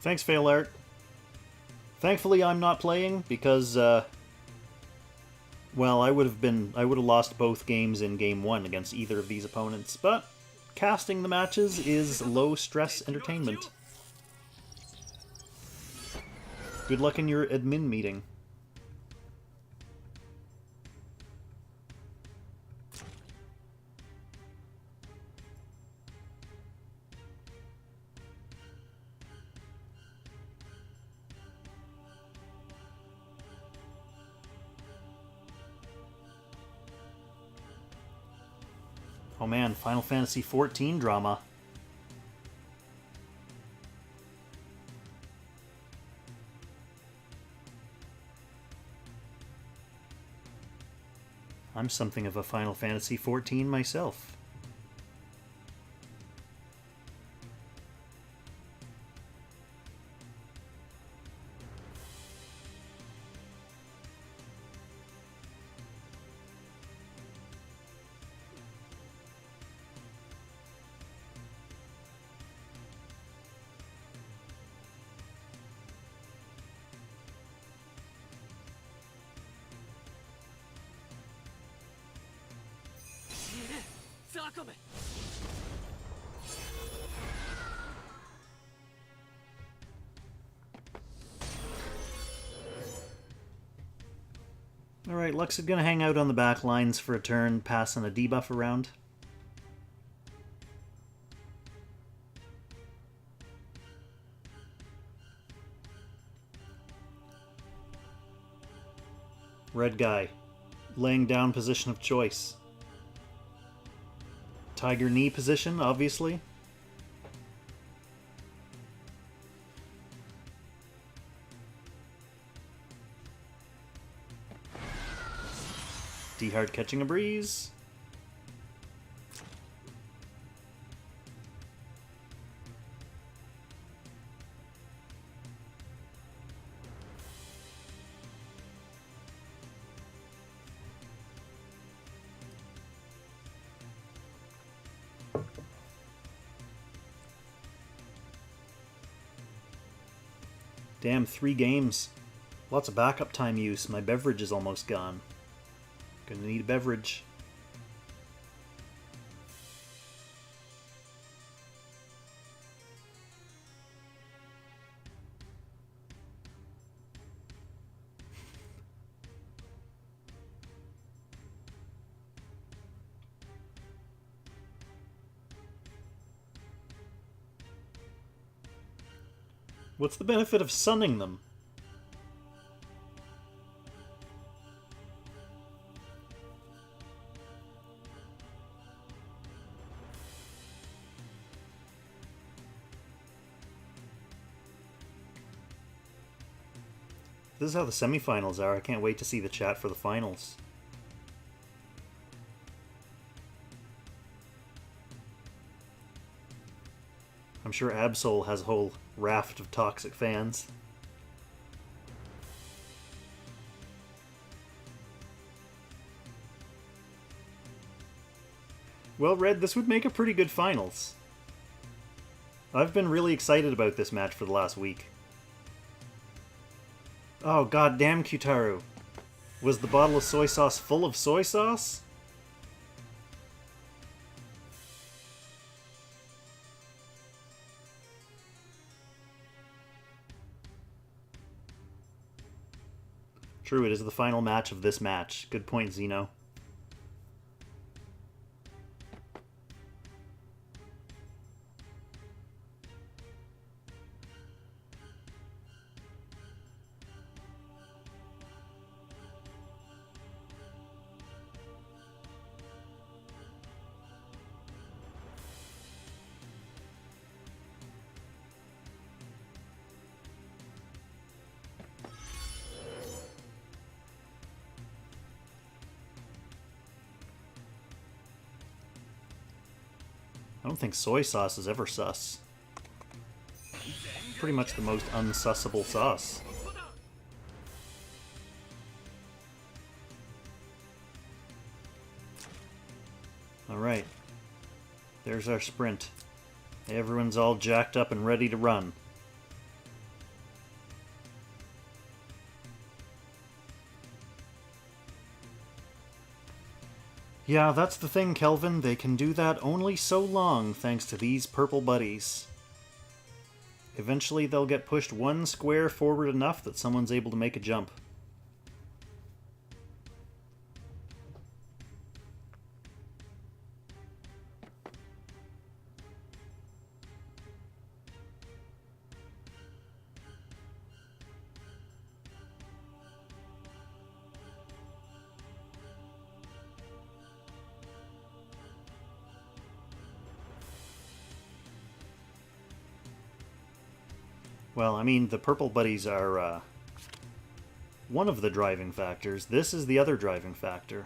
Thanks, Fail Art. Thankfully, I'm not playing because, well, I would have lost both games in game one against either of these opponents. But casting the matches is low stress entertainment. Good luck in your admin meeting. Oh man, Final Fantasy XIV drama. I'm something of a Final Fantasy XIV myself. Alright, Lukcid gonna hang out on the back lines for a turn, passing a debuff around. Red guy, laying down position of choice. Tiger knee position, obviously. D-Hard catching a breeze. Damn, 3 games. Lots of backup time use. My beverage is almost gone. Gonna need a beverage. What's the benefit of sunning them? This is how the semifinals are. I can't wait to see the chat for the finals. I'm sure Absoul has a whole raft of toxic fans. Well, Red, this would make a pretty good finals. I've been really excited about this match for the last week. Oh, goddamn, Kutaru. Was the bottle of soy sauce full of soy sauce? True, it is the final match of this match. Good point, Zeno. I don't think soy sauce is ever sus. Pretty much the most unsussable sauce. Alright. There's our sprint. Everyone's all jacked up and ready to run. Yeah, that's the thing, Kelvin. They can do that only so long thanks to these purple buddies. Eventually they'll get pushed one square forward enough that someone's able to make a jump. Well, I mean, the purple buddies are one of the driving factors. This is the other driving factor.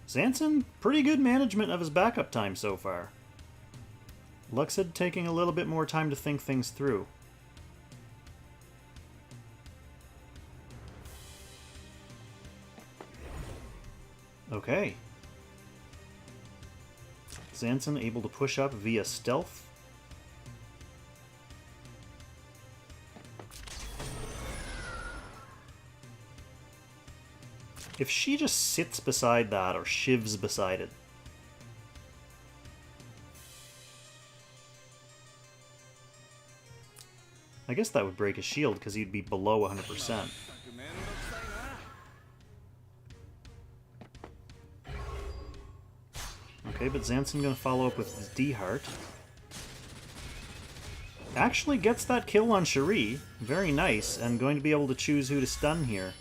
Zansin, pretty good management of his backup time so far. Lukcid taking a little bit more time to think things through. Okay. Zansin able to push up via stealth. If she just sits beside that or shivs beside it, I guess that would break his shield because he'd be below 100%. Okay, but Zansin gonna follow up with his D-Heart. Actually gets that kill on Cherie. Very nice, and going to be able to choose who to stun here.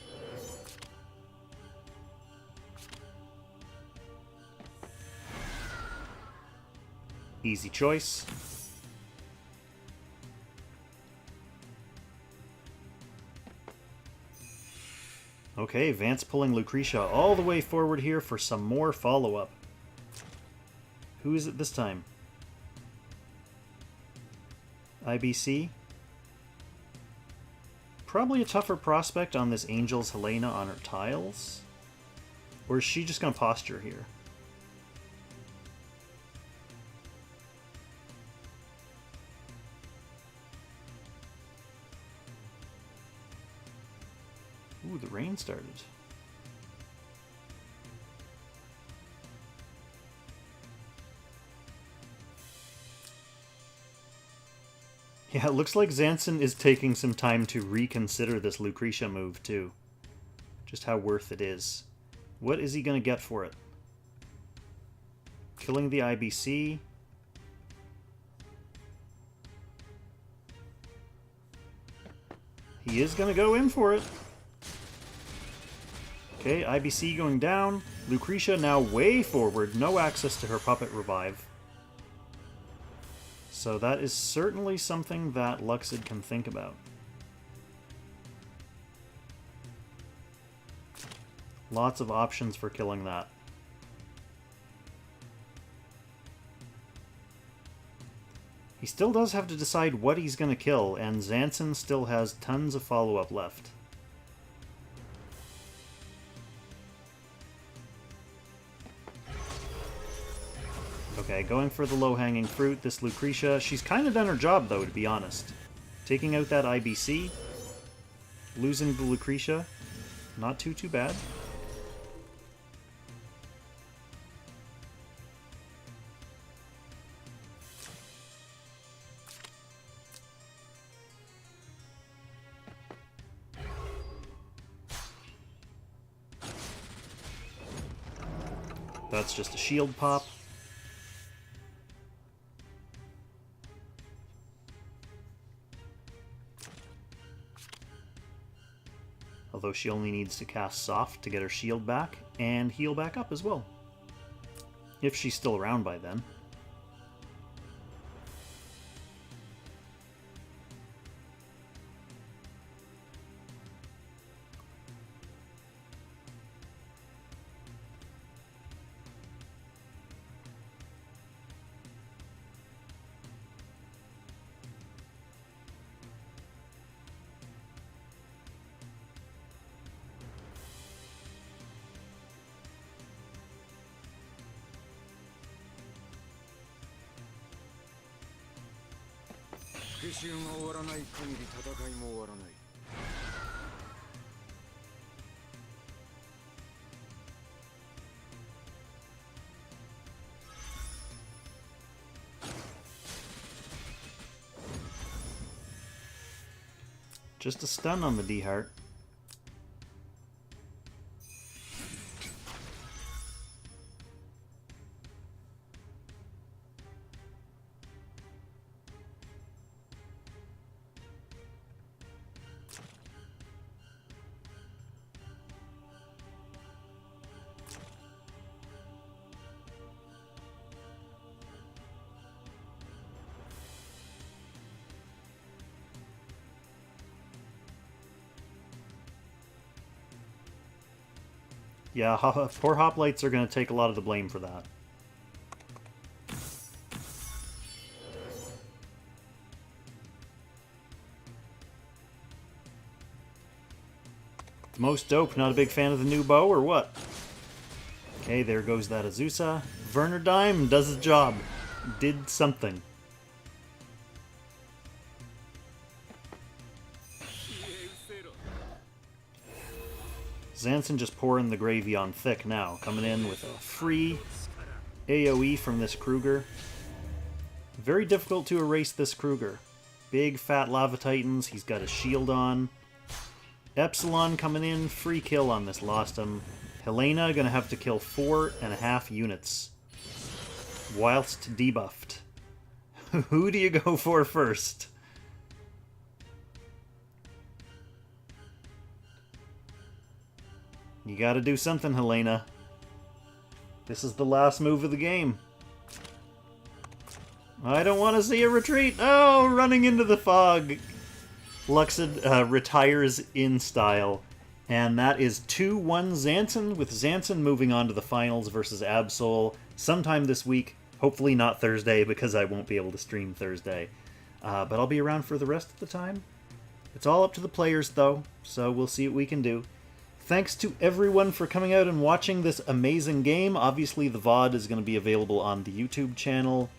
Easy choice. Okay, Vance pulling Lucretia all the way forward here for some more follow-up. Who is it this time? IBC? Probably a tougher prospect on this Angel's Helena on her tiles. Or is she just going to posture here? Ooh, the rain started. Yeah, it looks like Zansin is taking some time to reconsider this Lucretia move, too. Just how worth it is. What is he going to get for it? Killing the IBC. He is going to go in for it. Okay, IBC going down. Lucretia now way forward. No access to her puppet revive. So that is certainly something that Lukcid can think about. Lots of options for killing that. He still does have to decide what he's going to kill, and Zansin still has tons of follow-up left. Okay, going for the low-hanging fruit, this Lucretia. She's kind of done her job, though, to be honest. Taking out that IBC. Losing the Lucretia. Not too bad. That's just a shield pop. Although she only needs to cast Soft to get her shield back, and heal back up as well. If she's still around by then. Just a stun on the D-Heart. Yeah, poor Hoplites are going to take a lot of the blame for that. Most dope, not a big fan of the new bow, or what? Okay, there goes that Azusa. Werner Dime does his job. Did something. Zansin just pouring the gravy on thick now, coming in with a free AoE from this Kruger. Very difficult to erase this Kruger. Big fat lava titans. He's got a shield on. Epsilon coming in. Free kill on this. Lost him. Helena gonna have to kill 4.5 units. Whilst debuffed. Who do you go for first? You gotta do something, Helena. This is the last move of the game. I don't want to see a retreat! Oh, running into the fog! Lukcid retires in style. And that is 2-1 Zansin, with Zansin moving on to the finals versus Absoul sometime this week. Hopefully not Thursday, because I won't be able to stream Thursday. But I'll be around for the rest of the time. It's all up to the players, though, so we'll see what we can do. Thanks to everyone for coming out and watching this amazing game. Obviously, the VOD is going to be available on the YouTube channel,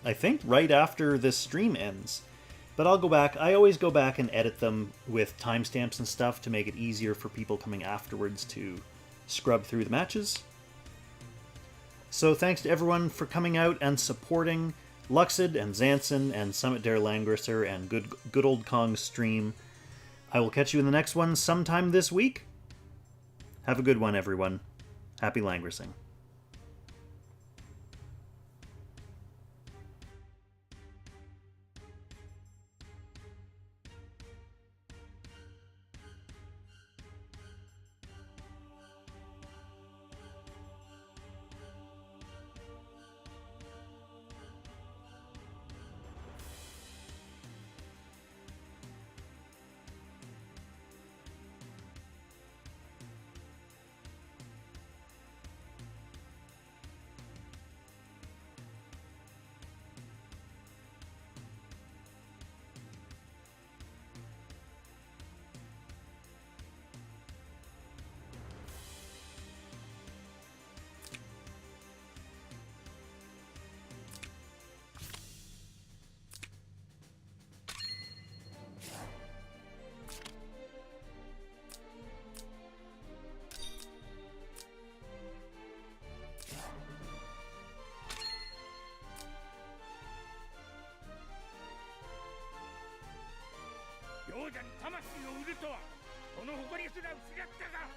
I think, right after this stream ends. But I'll go back. I always go back and edit them with timestamps and stuff to make it easier for people coming afterwards to scrub through the matches. So thanks to everyone for coming out and supporting Lukcid and Zansin and Summit der Langrisser and good old Kong's stream. I will catch you in the next one sometime this week. Have a good one, everyone. Happy Langrissing.王者に魂を売るとはこの誇りすら失ったか。